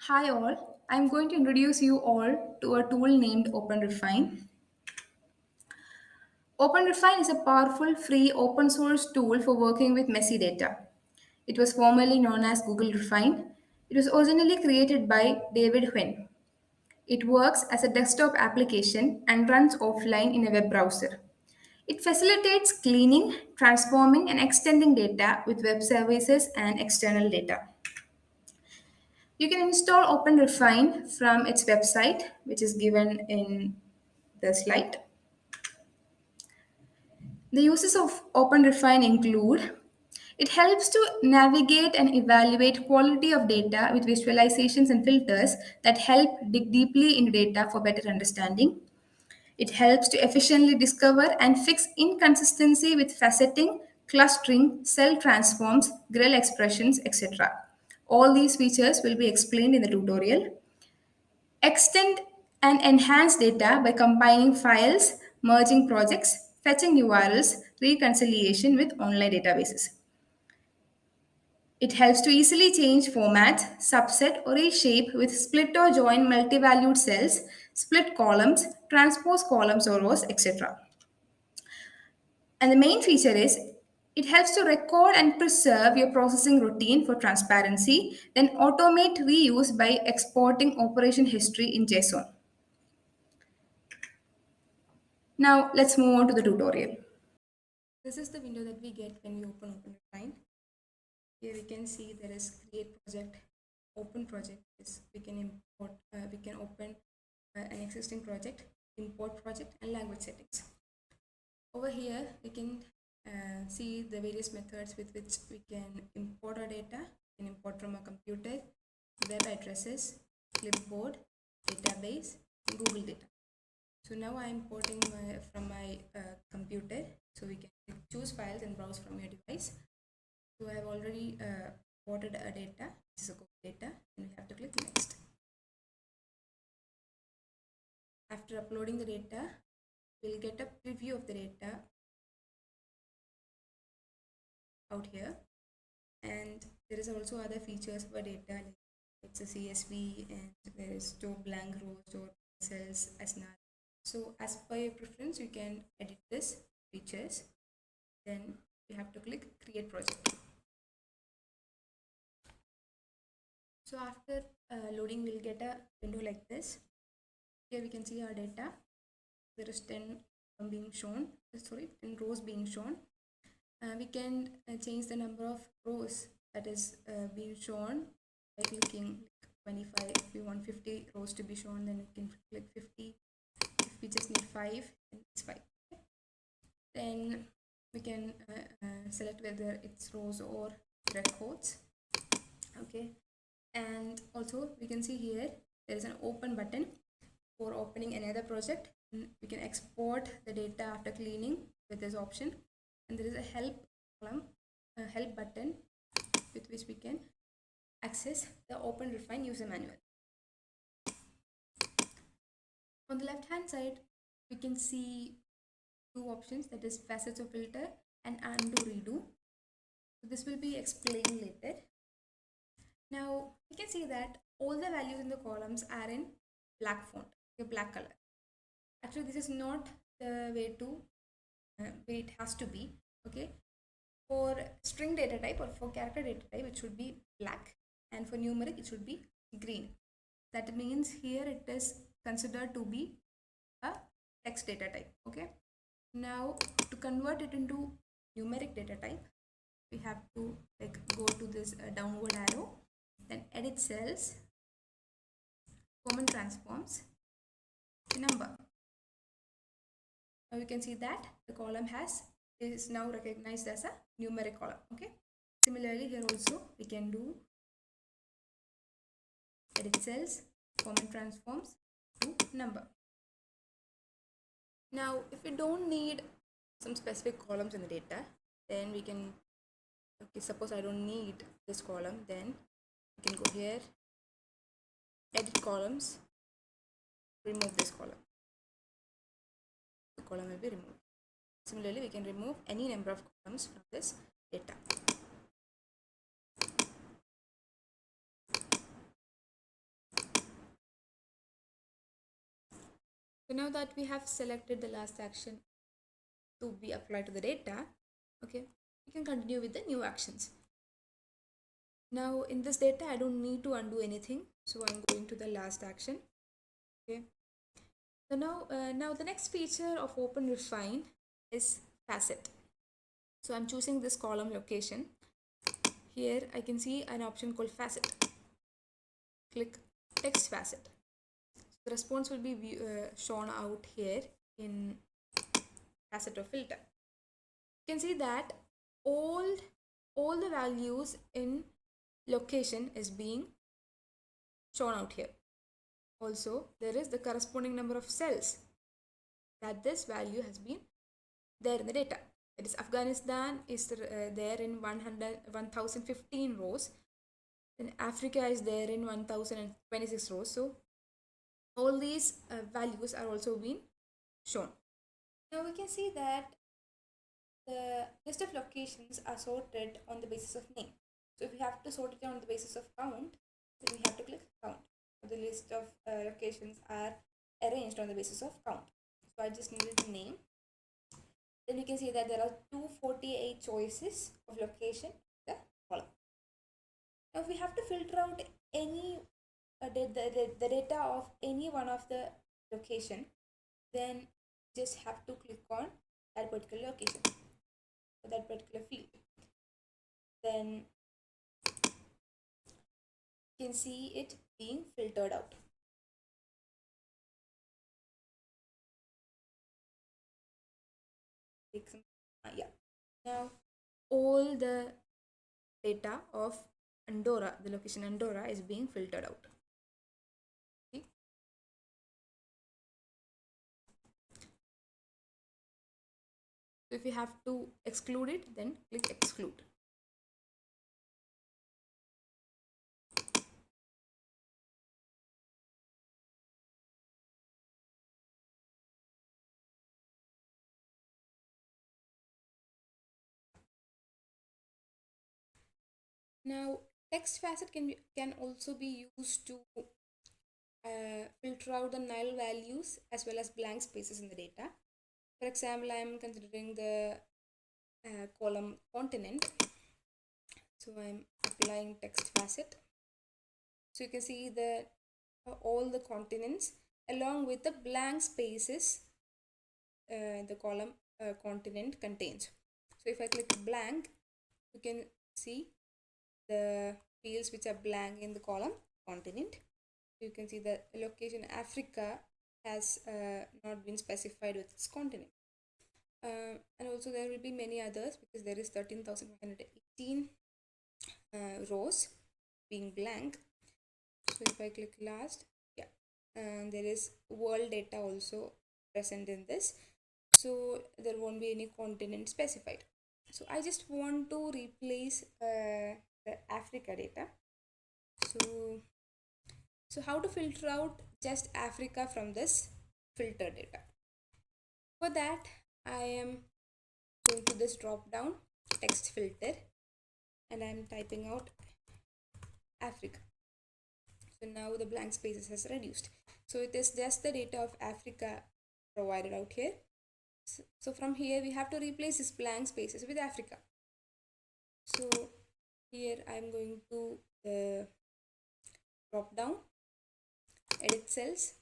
Hi all, I'm going to introduce you all to a tool named OpenRefine. OpenRefine is a powerful free open source tool for working with messy data. It was formerly known as GoogleRefine. It was originally created by David Huynh. It works as a desktop application and runs offline in a web browser. It facilitates cleaning, transforming, and extending data with web services and external data. You can install OpenRefine from its website, which is given in the slide. The uses of OpenRefine include it helps to navigate and evaluate quality of data with visualizations and filters that help dig deeply into data for better understanding. It helps to efficiently discover and fix inconsistency with faceting, clustering, cell transforms, GREL expressions, etc. All these features will be explained in the tutorial. Extend and enhance data by combining files, merging projects, fetching URLs, reconciliation with online databases. It helps to easily change format, subset, or reshape with split or join multi-valued cells, split columns, transpose columns or rows, etc. And the main feature is it helps to record and preserve your processing routine for transparency, then automate reuse by exporting operation history in JSON. Now let's move on to the tutorial. This is the window that we get when we open OpenRefine. Here we can see there is create project, open project. Is we can import, we can open an existing project, import project, and language settings. Over here we can see the various methods with which we can import our data. We can import from a computer, web addresses, clipboard, database, and Google data. So now I'm importing from my computer. So we can choose files and browse from your device. So I have already imported a data, which is a Google data, and we have to click next. After uploading the data, we'll get a preview of the data out here. And there is also other features of our data, like it's a CSV, and there is store blank rows, store cells as null. So as per your preference, you can edit this features. Then you have to click create project. So after loading, we'll get a window like this. Here we can see our data. There is 10 being shown, 10 rows being shown. We can change the number of rows that is being shown by clicking 25. If we want 50 rows to be shown, then we can click 50. If we just need 5, then it's 5. Okay. Then we can select whether it's rows or records. Okay, and also we can see here there is an open button for opening another project. We can export the data after cleaning with this option, and there is a help column, a help button with which we can access the OpenRefine user manual. On the left hand side, we can see two options, that is facets of filter and undo redo. So this will be explained later. Now you can see that all the values in the columns are in black font, a black color. Actually, this is not the way it has to be. Okay, for string data type or for character data type, it should be black, and for numeric, it should be green. That means here it is considered to be a text data type. Okay, now to convert it into numeric data type, we have to go to this downward arrow, then edit cells, common transforms to number. Now you can see that the column is now recognized as a numeric column. Okay, similarly here also we can do edit cells, common transforms to number. Now if we don't need some specific columns in the data, then we can, okay, suppose I don't need this column, then we can go here, edit columns, remove this column. The column will be removed. Similarly, we can remove any number of columns from this data. So now that we have selected the last action to be applied to the data, okay, we can continue with the new actions. Now in this data, I don't need to undo anything, so I'm going to the last action. Okay. So now the next feature of OpenRefine is facet. So I'm choosing this column location. Here I can see an option called facet. Click text facet. The response will be shown out here in facet or filter. You can see that all the values in location is being shown out here. Also, there is the corresponding number of cells that this value has been there in the data. It is Afghanistan is there in 1015 rows. Then Africa is there in 1026 rows. So all these values are also being shown. Now we can see that the list of locations are sorted on the basis of name. So if we have to sort it on the basis of count, then we have to click count. So the list of locations are arranged on the basis of count. So I just needed the name. Then we can see that there are 248 choices of location in the column. Now if we have to filter out any the data of any one of the location, then just have to click on that particular location, that particular field. Then you can see it being filtered out. Yeah. Now all the data of Andorra, the location Andorra, is being filtered out. Okay. So if you have to exclude it, then click exclude. Now text facet can also be used to filter out the null values as well as blank spaces in the data. For example, I am considering the column continent. So I'm applying text facet. So you can see the all the continents along with the blank spaces the column continent contains. So if I click blank, you can see the fields which are blank in the column continent. You can see the location Africa has not been specified with its continent. And also there will be many others because there is 13,518 rows being blank. So if I click last, yeah, and there is world data also present in this, so there won't be any continent specified. So I just want to replace the Africa data. So how to filter out just Africa from this filter data? For that, I am going to this drop down text filter and I am typing out Africa. So now the blank spaces has reduced. So it is just the data of Africa provided out here. So from here we have to replace these blank spaces with Africa. So here I am going to drop down, edit cells,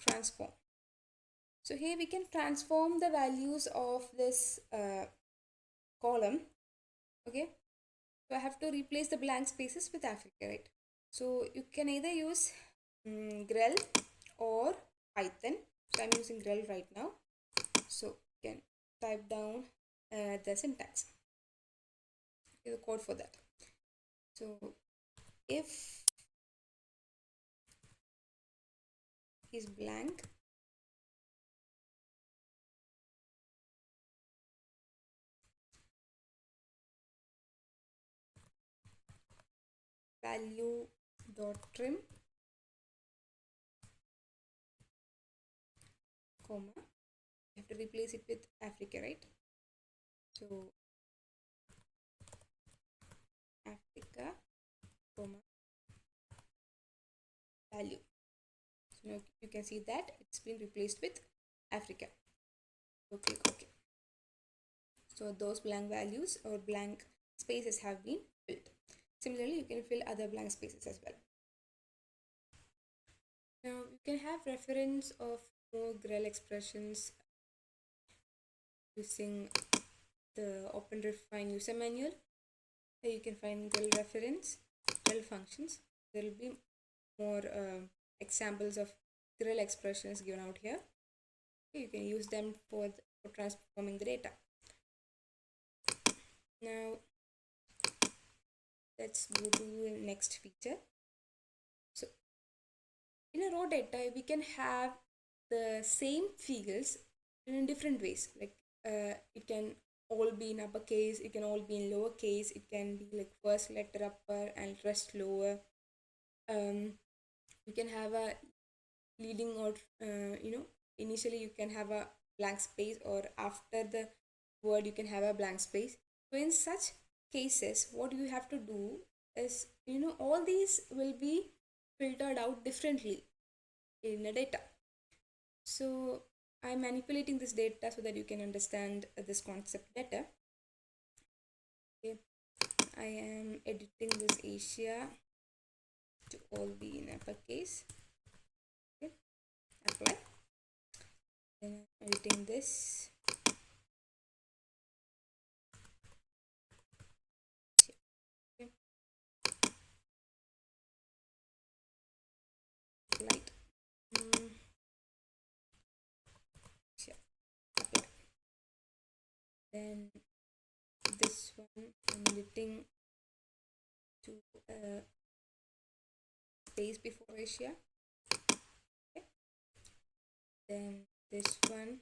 transform. So here we can transform the values of this column. Okay, so I have to replace the blank spaces with Africa, right? So you can either use grel or Python. So I'm using grel right now. So you can type down the syntax, the code for that. So if is blank, value dot trim, comma, you have to replace it with Africa, right? So Africa, comma, value. So now you can see that it's been replaced with Africa. So now if I click OK, you can see that Africa. So click OK. So those blank values or blank spaces have been filled. Similarly, you can fill other blank spaces as well. Now you can have reference of more GREL expressions using the OpenRefine user manual. Here you can find GREL reference, GREL functions. There will be more examples of GREL expressions given out here. Okay, you can use them for transforming the data. Now let's go to the next feature. So in a raw data, we can have the same fields in different ways. Like it can all be in uppercase, it can all be in lowercase, it can be like first letter upper and rest lower. You can have a leading or initially you can have a blank space, or after the word you can have a blank space. So in such cases, what you have to do is, all these will be filtered out differently in a data. So I'm manipulating this data so that you can understand this concept better. Okay, I am editing this Asia to all be in uppercase. Okay, apply. Then I'm editing this. Okay. Light. Sure. Apply. Then this one I'm editing to space before Asia. Okay. Then this one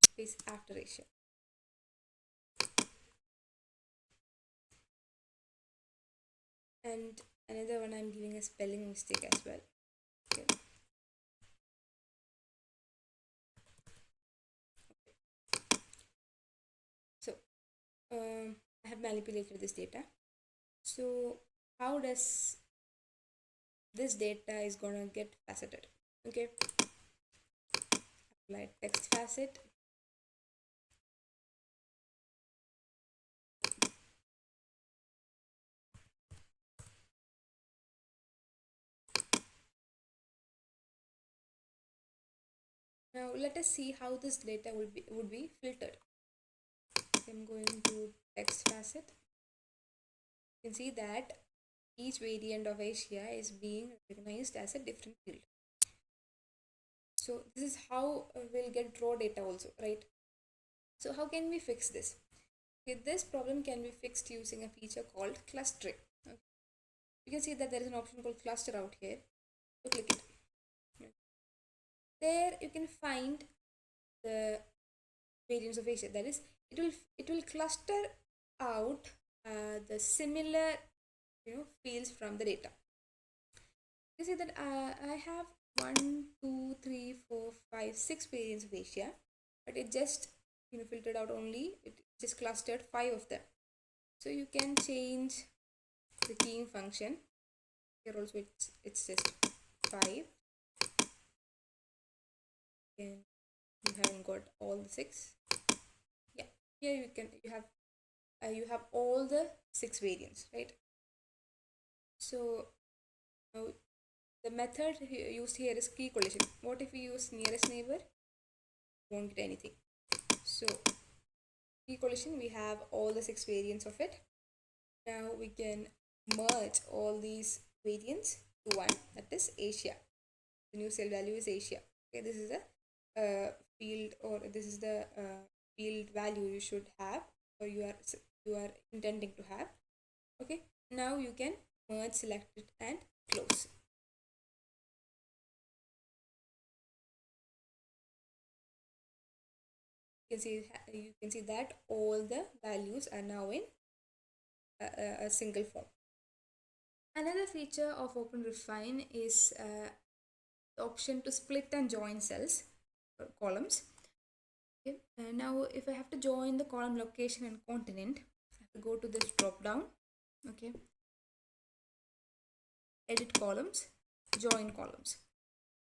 space after Asia. And another one I'm giving a spelling mistake as well. Okay. So I have manipulated this data. So how does this data is gonna get faceted? Okay, apply text facet. Now let us see how this data would be filtered. I'm going to text facet. You can see that each variant of Asia is being recognized as a different field. So this is how we'll get raw data also, right? So how can we fix this? Okay, this problem can be fixed using a feature called clustering. Okay. You can see that there is an option called cluster out here. So click it. There you can find the variants of Asia. That is, it will cluster out the similar fields from the data. You see that I have 1, 2, 3, 4, 5, 6 variants of Asia, but it just filtered out only, it just clustered 5 of them. So you can change the keying function. Here also it's just 5. And you haven't got all the 6. Yeah, here you have all the 6 variants, right? So now the method used here is key collision. What if we use nearest neighbor? Won't get anything. So key collision, we have all the 6 variants of it. Now we can merge all these variants to one, that is Asia. The new cell value is Asia. Okay, this is the field, or this is the field value you should have, or you are intending to have. Okay, now you can merge, select it, and close. You can see that all the values are now in a single form. Another feature of OpenRefine is the option to split and join cells or columns. Okay. Now if I have to join the column location and continent, I have to go to this drop down. Okay, edit columns, join columns.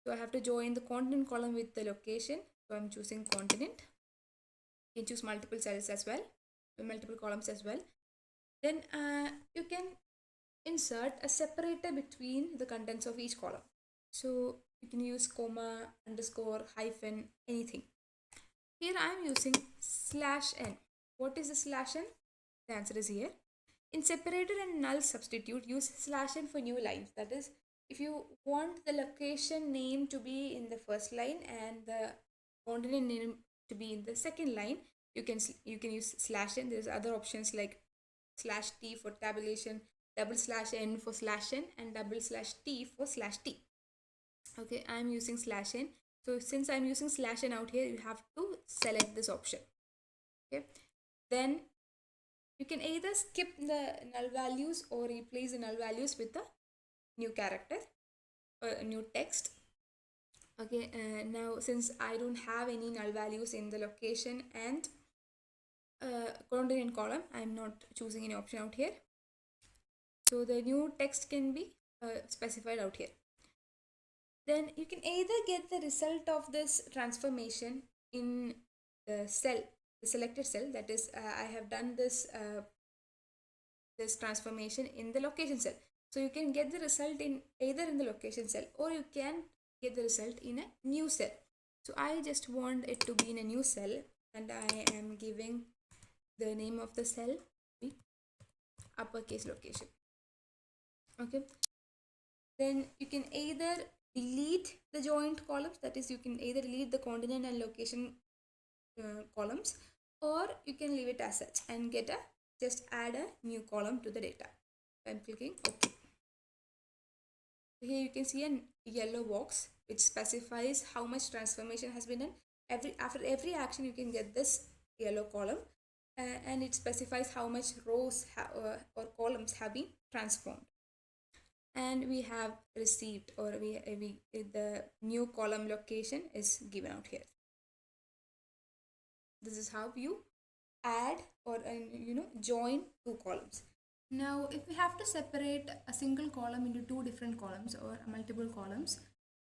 So I have to join the continent column with the location. So I'm choosing continent. You can choose multiple cells as well, multiple columns as well. Then you can insert a separator between the contents of each column. So you can use comma, underscore, hyphen, anything. Here I am using /n. What is the /n? The answer is here. In separator and null substitute, use /n for new lines. That is, if you want the location name to be in the first line and the continent name to be in the second line, you can use /n. There's other options like /t for tabulation, /n for /n, and /t for /t. Okay, I'm using /n. So since I'm using /n out here, you have to select this option. Okay, then you can either skip the null values or replace the null values with a new character or a new text. Okay, now since I don't have any null values in the location and continent column, I'm not choosing any option out here. So the new text can be specified out here. Then you can either get the result of this transformation in the cell, the selected cell. That is, I have done this transformation in the location cell. So you can get the result in either in the location cell or you can get the result in a new cell. So I just want it to be in a new cell and I am giving the name of the cell be uppercase location. Okay. Then you can either delete the joint columns, that is, you can either delete the continent and location columns, or you can leave it as such and just add a new column to the data. I'm clicking OK. Here you can see a yellow box which specifies how much transformation has been done. After every action, you can get this yellow column, and it specifies how much rows or columns have been transformed. And we have received, or the new column location is given out here. This is how you add or join two columns. Now if we have to separate a single column into two different columns or multiple columns,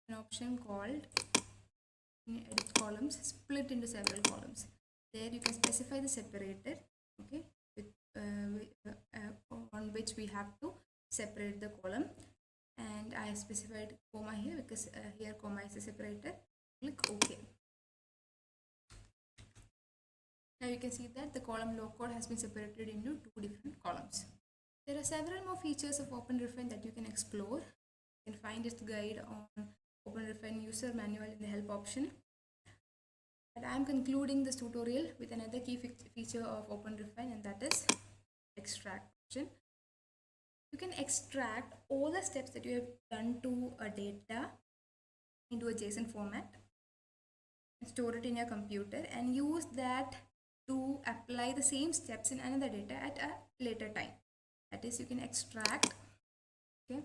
an option called edit columns, split into several columns. There you can specify the separator, okay, on which we have to separate the column, and I specified comma here because here comma is a separator. Click OK. Now you can see that the column locode has been separated into two different columns. There are several more features of OpenRefine that you can explore. You can find its guide on OpenRefine user manual in the help option. But I am concluding this tutorial with another key feature of OpenRefine, and that is extract option. You can extract all the steps that you have done to a data into a JSON format, store it in your computer, and use that to apply the same steps in another data at a later time. That is, you can extract. Okay,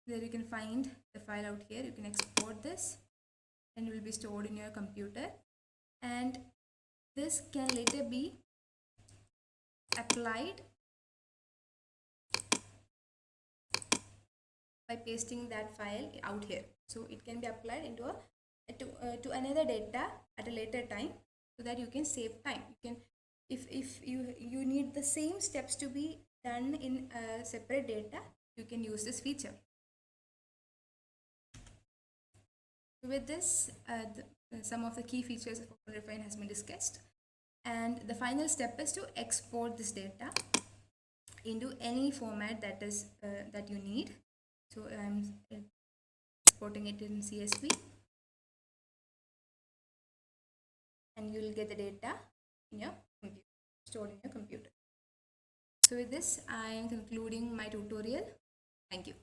there you can find the file out here. You can export this and it will be stored in your computer, and this can later be applied by pasting that file out here. So it can be applied into to another data at a later time, so that you can save time. You can, if you need the same steps to be done in separate data, you can use this feature. With this, some of the key features of OpenRefine has been discussed, and the final step is to export this data into any format that is that you need. So I'm exporting it in CSV, and you will get the data in your computer, stored in your computer. So with this, I am concluding my tutorial. Thank you.